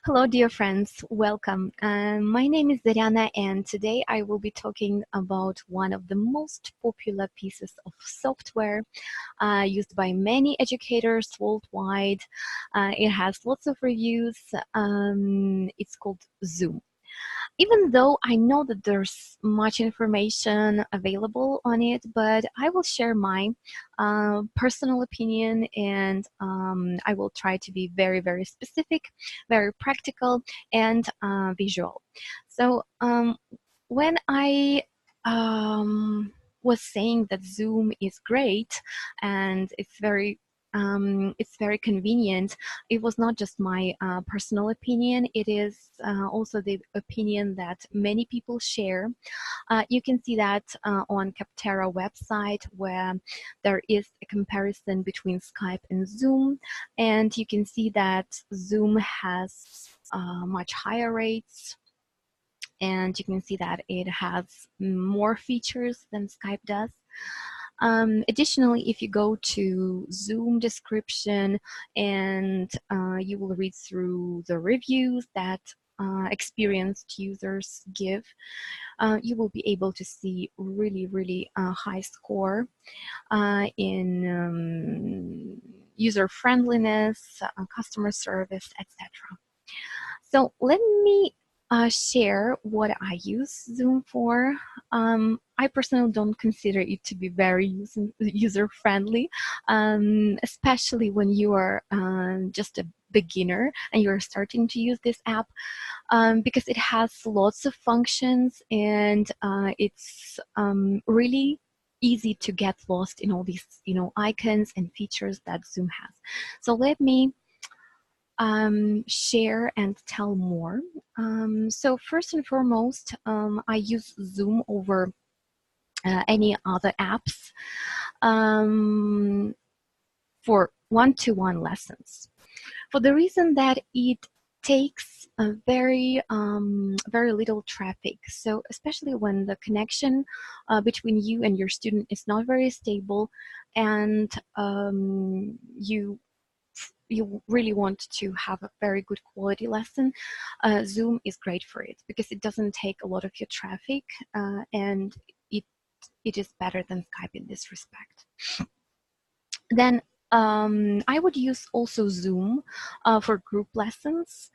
Hello, dear friends. Welcome. My name is Zoriana, and today I will be talking about one of the most popular pieces of software used by many educators worldwide. It has lots of reviews. It's called Zoom. Even though I know that there's much information available on it, but I will share my personal opinion, and I will try to be very, very specific, very practical, and visual. So when I was saying that Zoom is great and it's very convenient. It was not just my personal opinion. It is also the opinion that many people share. You can see that on Capterra website, where there is a comparison between Skype and Zoom, and you can see that Zoom has much higher rates, and you can see that it has more features than Skype does. Additionally, if you go to Zoom description and you will read through the reviews that experienced users give, you will be able to see really high score in user friendliness, customer service, etc. So let me share what I use Zoom for. I personally don't consider it to be very user-friendly, especially when you are just a beginner and you're starting to use this app, because it has lots of functions, and it's really easy to get lost in all these icons and features that Zoom has. So let me share and tell more. So first and foremost, I use Zoom over any other apps for one-to-one lessons, for the reason that it takes a very little traffic. So especially when the connection between you and your student is not very stable, and you really want to have a very good quality lesson, Zoom is great for it because it doesn't take a lot of your traffic, and it is better than Skype in this respect. Then I would use also Zoom for group lessons.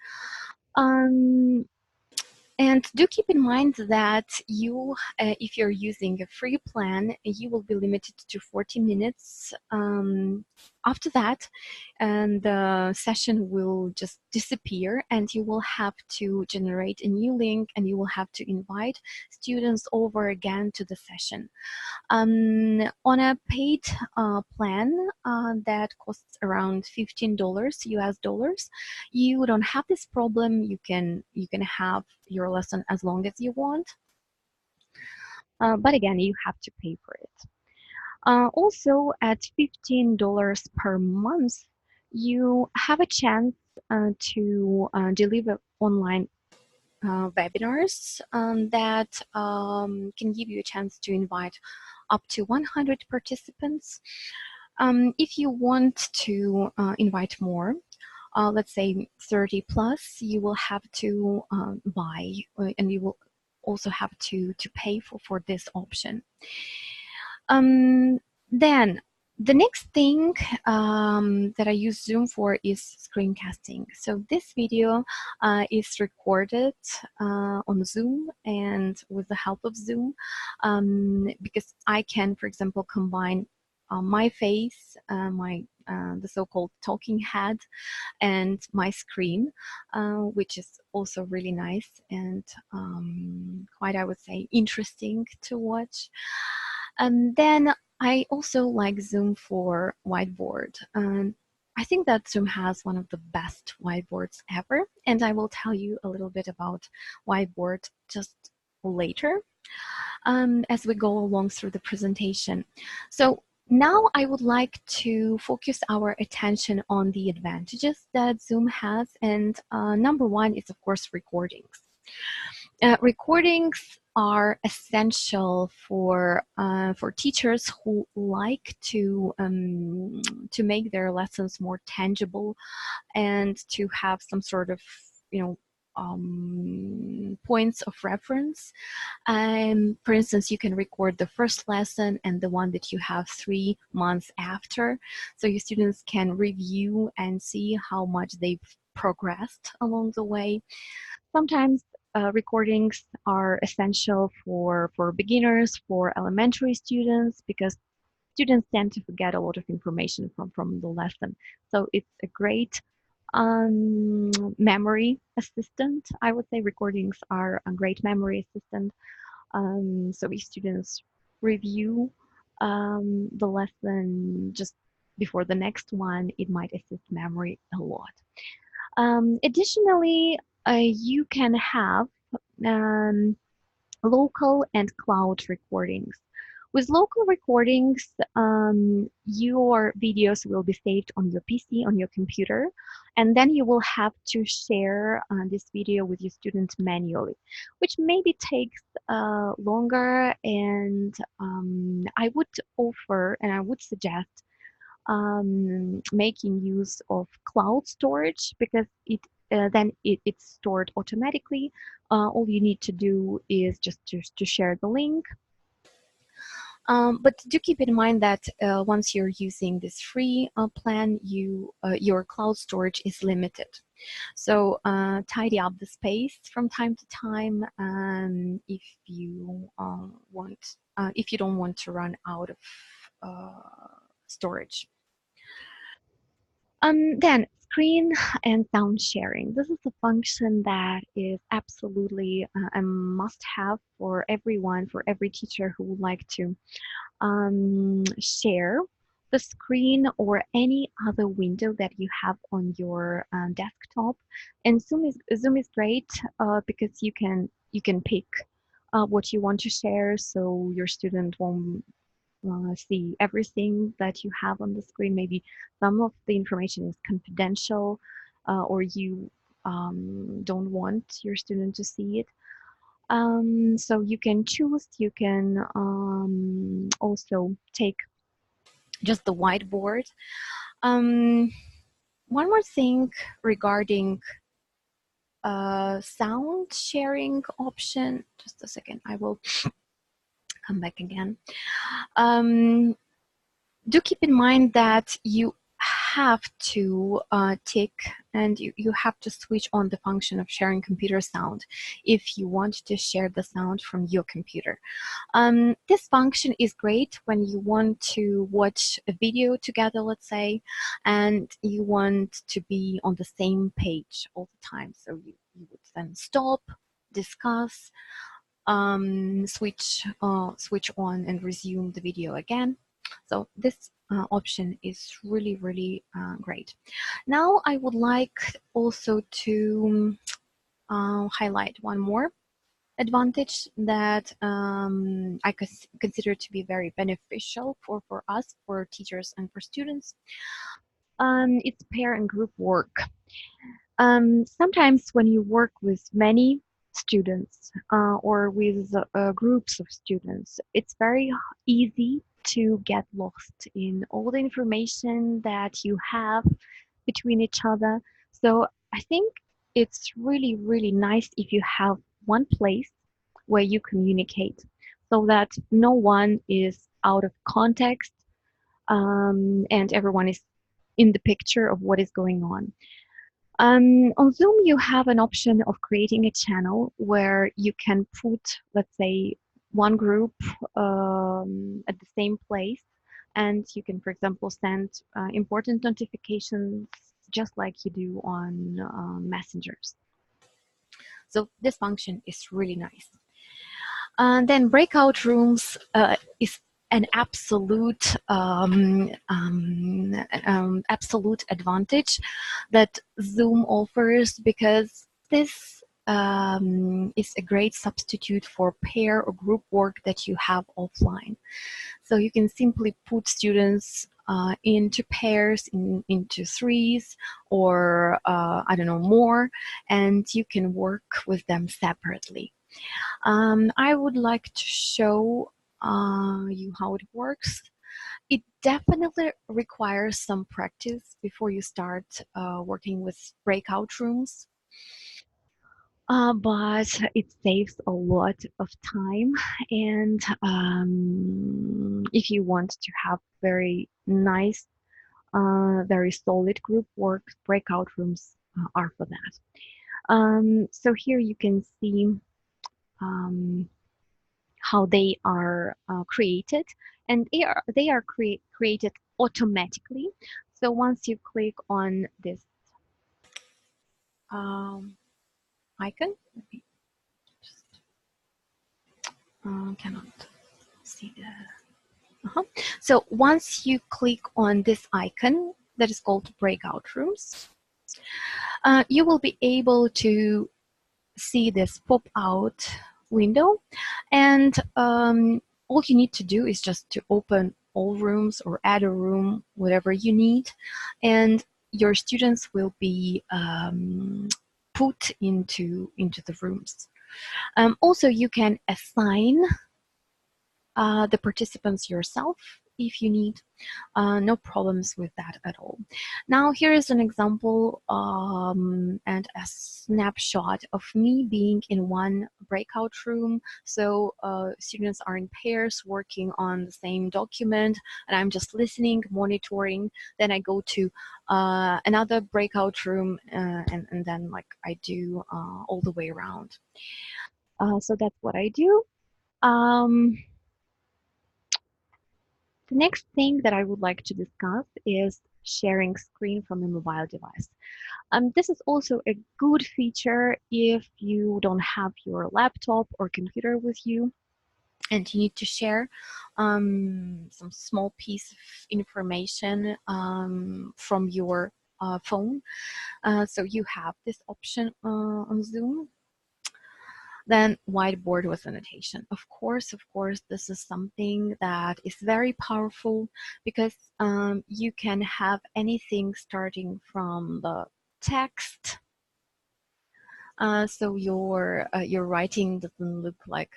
And do keep in mind that you, if you're using a free plan, you will be limited to 40 minutes. After that, and the session will just disappear, and you will have to generate a new link, and you will have to invite students over again to the session. On a paid plan that costs around $15 US dollars, you don't have this problem. You can have your lesson as long as you want, but again, you have to pay for it. Also, at $15 per month, you have a chance to deliver online webinars that can give you a chance to invite up to 100 participants. If you want to invite more, let's say 30 plus, you will have to buy, and you will also have to pay for this option. Then the next thing that I use Zoom for is screencasting. So this video is recorded on Zoom and with the help of Zoom, because I can, for example, combine my face, the so-called talking head, and my screen, which is also really nice and quite, I would say, interesting to watch. And then I also like Zoom for Whiteboard. I think that Zoom has one of the best whiteboards ever, and I will tell you a little bit about Whiteboard just later as we go along through the presentation. So now I would like to focus our attention on the advantages that Zoom has, and number one is, of course, recordings. Recordings are essential for teachers who like to make their lessons more tangible and to have some sort of points of reference. For instance, you can record the first lesson and the one that you have 3 months after, so your students can review and see how much they've progressed along the way. Sometimes recordings are essential for beginners, for elementary students, because students tend to forget a lot of information from the lesson. So it's a great memory assistant. I would say recordings are a great memory assistant. So if students review the lesson just before the next one, it might assist memory a lot. Additionally, you can have um, local and cloud recordings. With local recordings, your videos will be saved on your PC, on your computer, and then you will have to share this video with your students manually, which maybe takes longer, and I would offer and I would suggest making use of cloud storage, because it's stored automatically. All you need to do is just to share the link. But do keep in mind that once you're using this free plan, your cloud storage is limited. So tidy up the space from time to time if you if you don't want to run out of storage. Then screen and sound sharing. This is a function that is absolutely a must-have for everyone, for every teacher who would like to share the screen or any other window that you have on your desktop. And Zoom is great because you can pick what you want to share, so your student won't see everything that you have on the screen. Maybe some of the information is confidential, or you don't want your student to see it. So you can choose, you can also take just the whiteboard. One more thing regarding sound sharing option. Just a second, I will come back again. Do keep in mind that you have to tick and you have to switch on the function of sharing computer sound if you want to share the sound from your computer. This function is great when you want to watch a video together, let's say, and you want to be on the same page all the time. So you would then stop, discuss, switch on and resume the video again. So this option is really, really great. Now I would like also to highlight one more advantage that I consider to be very beneficial for us, for teachers and for students. It's pair and group work. Sometimes when you work with many students or with groups of students, it's very easy to get lost in all the information that you have between each other. So I think it's really, really nice if you have one place where you communicate, so that no one is out of context and everyone is in the picture of what is going on. On Zoom, you have an option of creating a channel where you can put, let's say, one group at the same place, and you can, for example, send important notifications just like you do on messengers. So this function is really nice. And then breakout rooms is an absolute absolute advantage that Zoom offers, because this is a great substitute for pair or group work that you have offline. So you can simply put students into pairs, into threes, or I don't know, more, and you can work with them separately. I would like to show you how it works. It definitely requires some practice before you start working with breakout rooms. but it saves a lot of time. And if you want to have very nice, very solid group work, breakout rooms are for that. So here you can see um, how they are created, and they are created automatically. So once you click on this um, icon, let me just cannot see the. So once you click on this icon that is called breakout rooms, you will be able to see this pop-out window, and all you need to do is just to open all rooms or add a room, whatever you need, and your students will be put into the rooms. Also, you can assign the participants yourself if you need. No problems with that at all. Now here is an example and a snapshot of me being in one breakout room. So students are in pairs working on the same document, and I'm just listening, monitoring. Then I go to another breakout room, and then like I do all the way around. So that's what I do. The next thing that I would like to discuss is sharing screen from a mobile device. This is also a good feature if you don't have your laptop or computer with you and you need to share some small piece of information from your phone. So you have this option on Zoom. Then whiteboard with annotation. Of course, this is something that is very powerful because you can have anything starting from the text. So your writing doesn't look like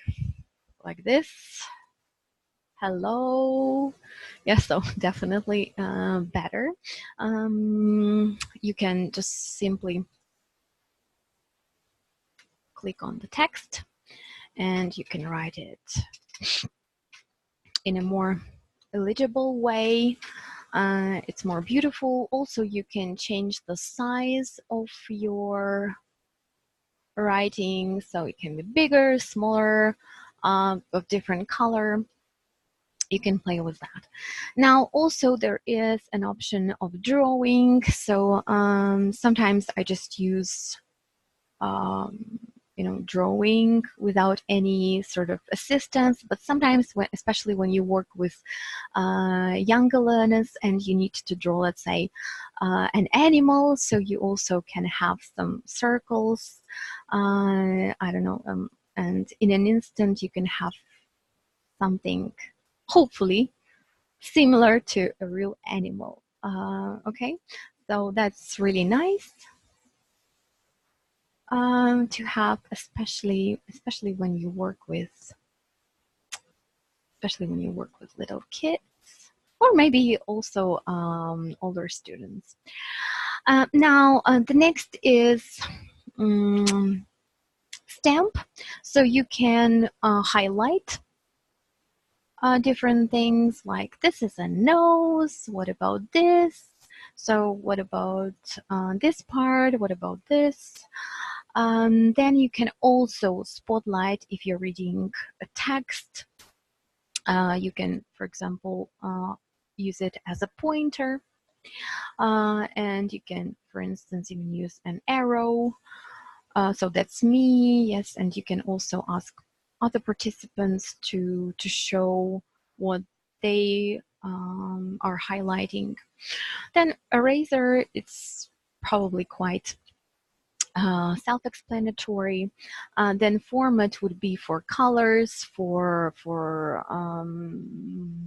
this. Hello. Yes, so definitely better. You can just simply click on the text and you can write it in a more illegible way. It's more beautiful. Also, you can change the size of your writing, so it can be bigger, smaller, of different color. You can play with that. Now, also there is an option of drawing. So sometimes I just use drawing without any sort of assistance, but sometimes especially when you work with younger learners and you need to draw, let's say, an animal, so you also can have some circles, I don't know, and in an instant you can have something hopefully similar to a real animal. Okay, so that's really nice. To have, especially when you work with little kids, or maybe also older students. Now the next is stamp. So you can highlight different things, like this is a nose, what about this? So what about this part? What about this? Then you can also spotlight if you're reading a text. You can, for example, use it as a pointer. And you can, for instance, even use an arrow. So that's me, yes, and you can also ask other participants to show what they are highlighting. Then eraser, it's probably quite self-explanatory. Then format would be for colors, for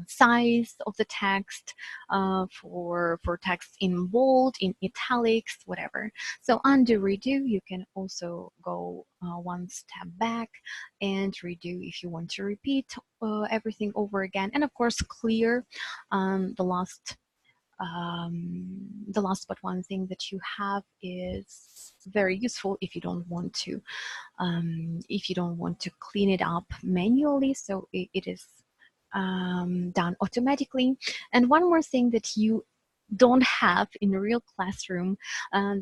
size of the text, for text in bold, in italics, whatever. So undo, redo, you can also go one step back and redo if you want to repeat everything over again. And of course, clear the last the last but one thing that you have is very useful if you don't want to clean it up manually, so it is done automatically. And one more thing that you don't have in a real classroom,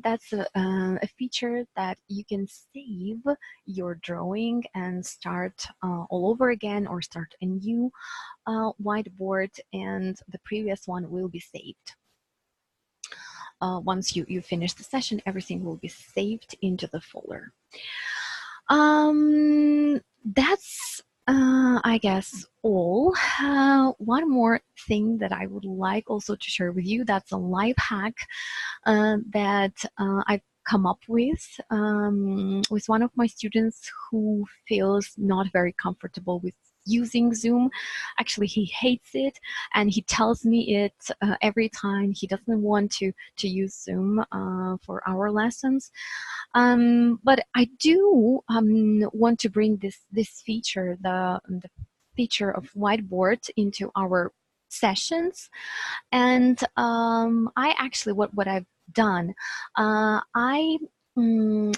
that's a feature that you can save your drawing and start all over again, or start a new whiteboard, and the previous one will be saved. Once you finish the session, everything will be saved into the folder. That's I guess all. One more thing that I would like also to share with you, that's a life hack that I've come up with one of my students who feels not very comfortable with using Zoom. Actually, he hates it, and he tells me it every time he doesn't want to use Zoom for our lessons. But I do want to bring this feature, the feature of Whiteboard, into our sessions. And I actually, what I've done, I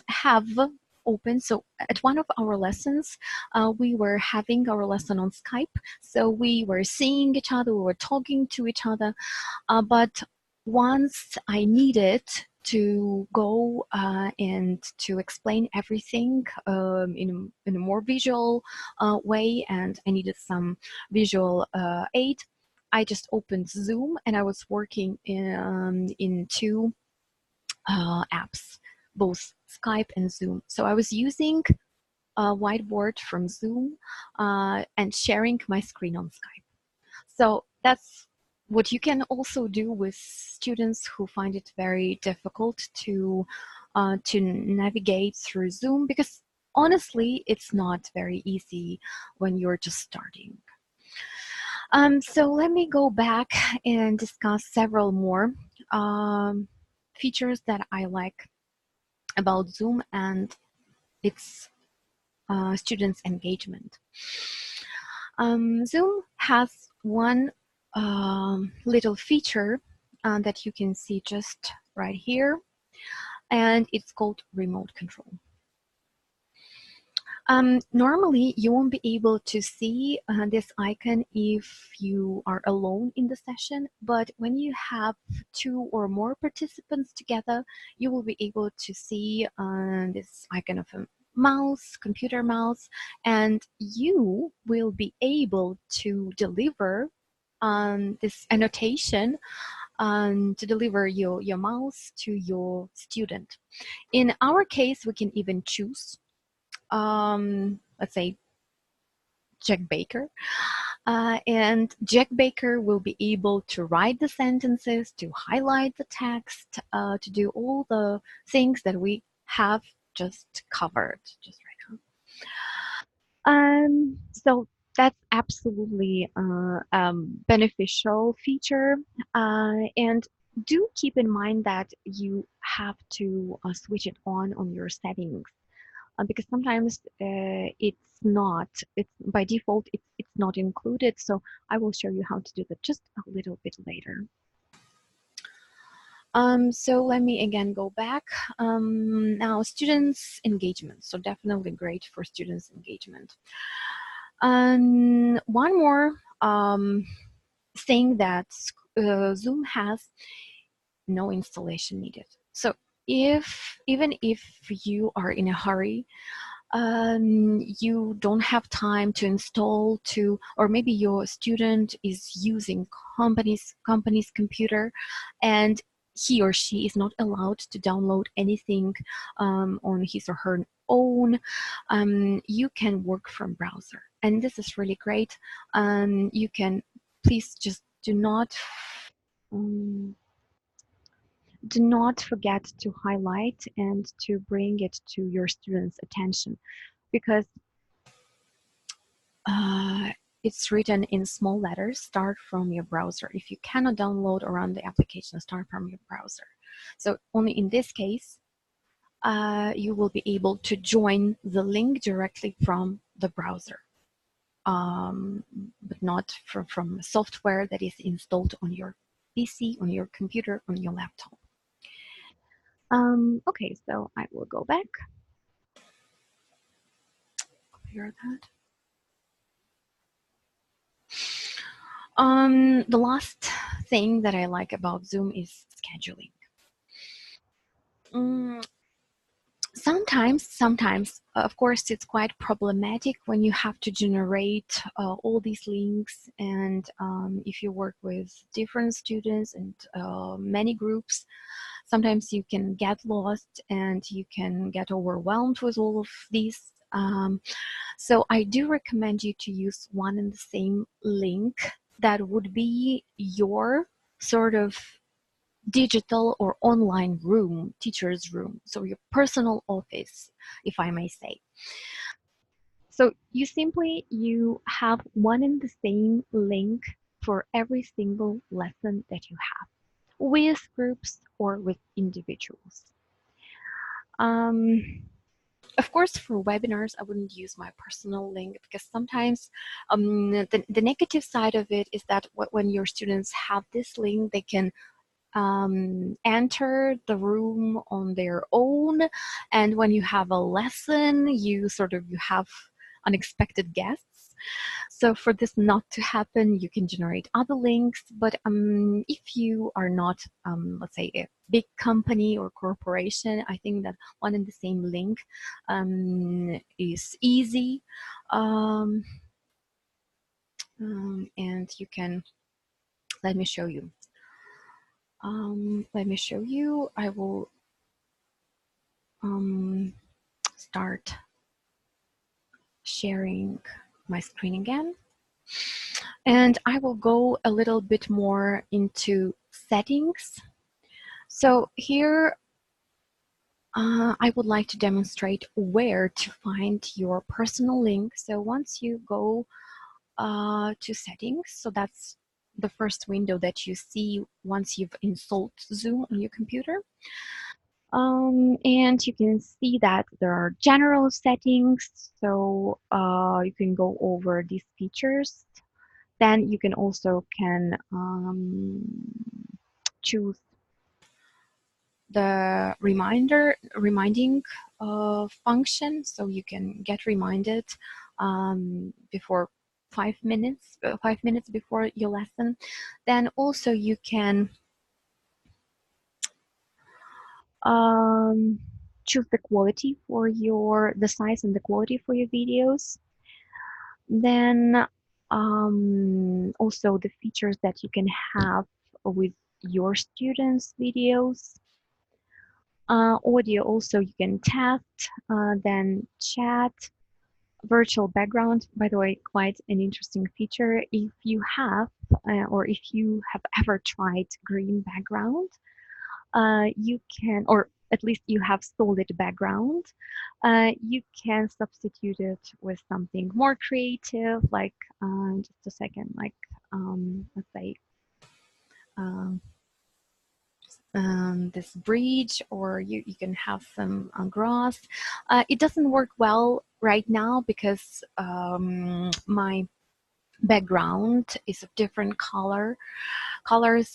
have open. So at one of our lessons, we were having our lesson on Skype. So we were seeing each other, we were talking to each other. But once I needed to go and to explain everything in a more visual way, and I needed some visual aid, I just opened Zoom, and I was working in two apps, both Skype and Zoom. So I was using a whiteboard from Zoom and sharing my screen on Skype. So that's what you can also do with students who find it very difficult to navigate through Zoom, because honestly, it's not very easy when you're just starting. So let me go back and discuss several more features that I like about Zoom and its students' engagement. Zoom has one little feature that you can see just right here, and it's called remote control. Normally, you won't be able to see this icon if you are alone in the session, but when you have two or more participants together, you will be able to see this icon of a mouse, computer mouse, and you will be able to deliver this annotation to deliver your mouse to your student. In our case, we can even choose let's say Jack Baker. And Jack Baker will be able to write the sentences, to highlight the text, to do all the things that we have just covered just right now. So that's absolutely beneficial feature. And do keep in mind that you have to switch it on your settings. Because sometimes it's by default, it's not included. So I will show you how to do that just a little bit later. So let me again go back. Now, students' engagement. So definitely great for students' engagement. One more thing that Zoom has: no installation needed. So even if you are in a hurry, you don't have time to install or maybe your student is using company's computer, and he or she is not allowed to download anything on his or her own, you can work from browser, and this is really great. You can please just do not forget to highlight and to bring it to your students' attention, because it's written in small letters: start from your browser. If you cannot download or run the application, start from your browser. So only in this case, you will be able to join the link directly from the browser, but not from software that is installed on your PC, on your computer, on your laptop. Okay, so I will go back. Clear that. The last thing that I like about Zoom is scheduling. Mm, sometimes, of course, it's quite problematic when you have to generate all these links, and if you work with different students and many groups, sometimes you can get lost and you can get overwhelmed with all of these. So I do recommend you to use one and the same link that would be your sort of digital or online room, teacher's room, so your personal office, if I may say. So you have one and the same link for every single lesson that you have, with groups or with individuals. Of course, for webinars, I wouldn't use my personal link, because sometimes the negative side of it is that when your students have this link, they can enter the room on their own, and when you have a lesson, you have unexpected guests. So for this not to happen, you can generate other links. But if you are not, let's say, a big company or corporation, I think that one and the same link is easy, and you can. Let me show you. I will start sharing my screen again. And I will go a little bit more into settings. So here, I would like to demonstrate where to find your personal link. So once you go to settings, so that's the first window that you see once you've installed Zoom on your computer. And you can see that there are general settings, so you can go over these features. Then you can also choose the reminding function, so you can get reminded before 5 minutes before your lesson. Then also you can choose the quality for the size and the quality for your videos. Then also the features that you can have with your students' videos. Audio also you can test, then chat, virtual background. By the way, quite an interesting feature. If you have, or if you have ever tried green background, you can, or at least you have solid background, you can substitute it with something more creative, like, just a second, like, let's say, um, this bridge, or you can have some grass. It doesn't work well right now because my background is of different colors,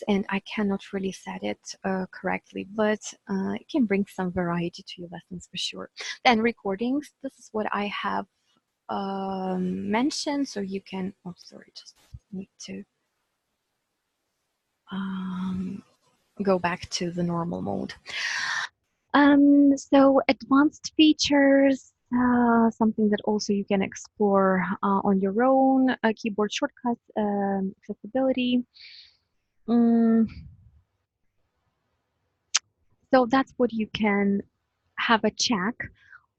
and I cannot really set it correctly, but it can bring some variety to your lessons for sure. Then recordings, this is what I have mentioned, so you can, oh sorry, just need to go back to the normal mode. So advanced features, something that also you can explore on your own, keyboard shortcuts, accessibility. So that's what you can have a check.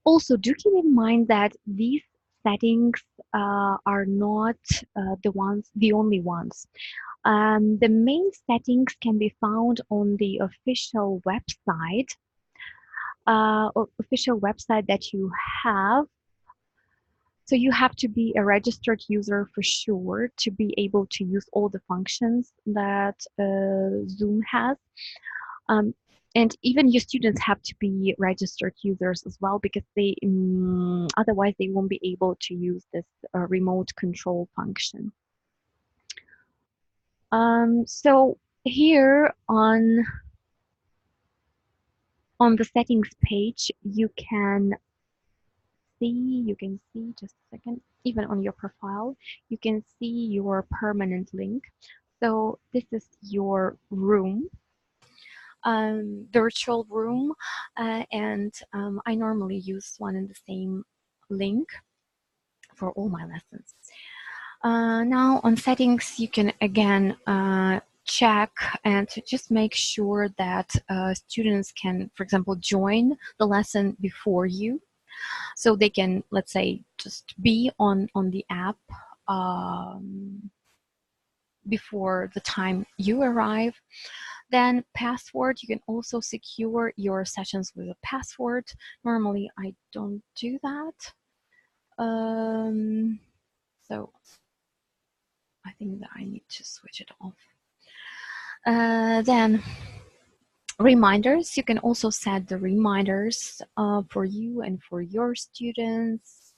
Also, do keep in mind that these settings are not the only ones. The main settings can be found on the official website that you have. So you have to be a registered user for sure to be able to use all the functions that Zoom has. And even your students have to be registered users as well, because otherwise they won't be able to use this remote control function. So Here on the settings page, you can see just a second, even on your profile, you can see your permanent link. So this is your room, virtual room, and I normally use one and the same link for all my lessons. Now on settings, you can again check and to just make sure that students can, for example, join the lesson before you. So they can, let's say, just be on the app before the time you arrive. Then password, you can also secure your sessions with a password. Normally, I don't do that. So I think that I need to switch it off. Then reminders, you can also set the reminders for you and for your students.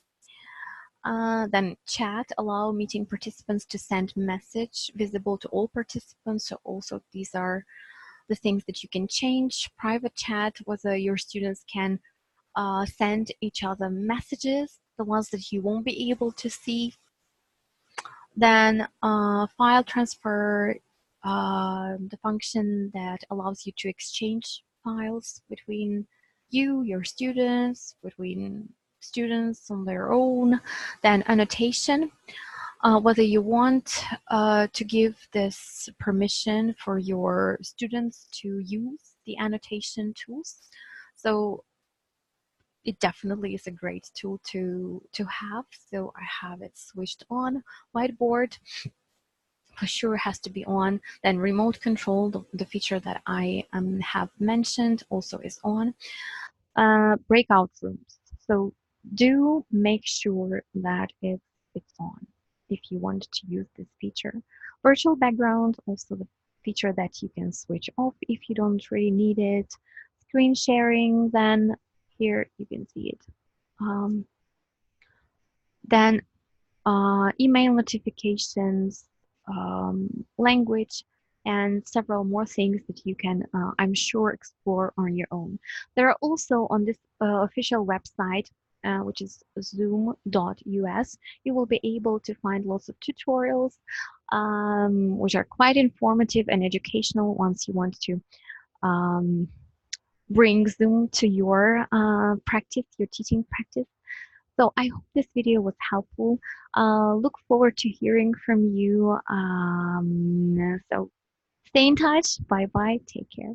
Then chat, allow meeting participants to send message visible to all participants. So also these are the things that you can change. Private chat, whether your students can send each other messages, the ones that you won't be able to see. Then file transfer, the function that allows you to exchange files between you, your students, between students on their own. Then annotation, whether you want to give this permission for your students to use the annotation tools. So it definitely is a great tool to have. So I have it switched on. Whiteboard for sure has to be on. Then remote control, the feature that I have mentioned, also is on. Breakout rooms. So do make sure that it's on if you want to use this feature. Virtual background, also the feature that you can switch off if you don't really need it. Screen sharing, then here you can see it. Then email notifications, language, and several more things that you can, I'm sure, explore on your own. There are also on this official website, which is zoom.us, you will be able to find lots of tutorials, which are quite informative and educational once you want to um, bring Zoom to your practice, your teaching practice. So I hope this video was helpful. Look forward to hearing from you. So stay in touch. Bye bye. Take care.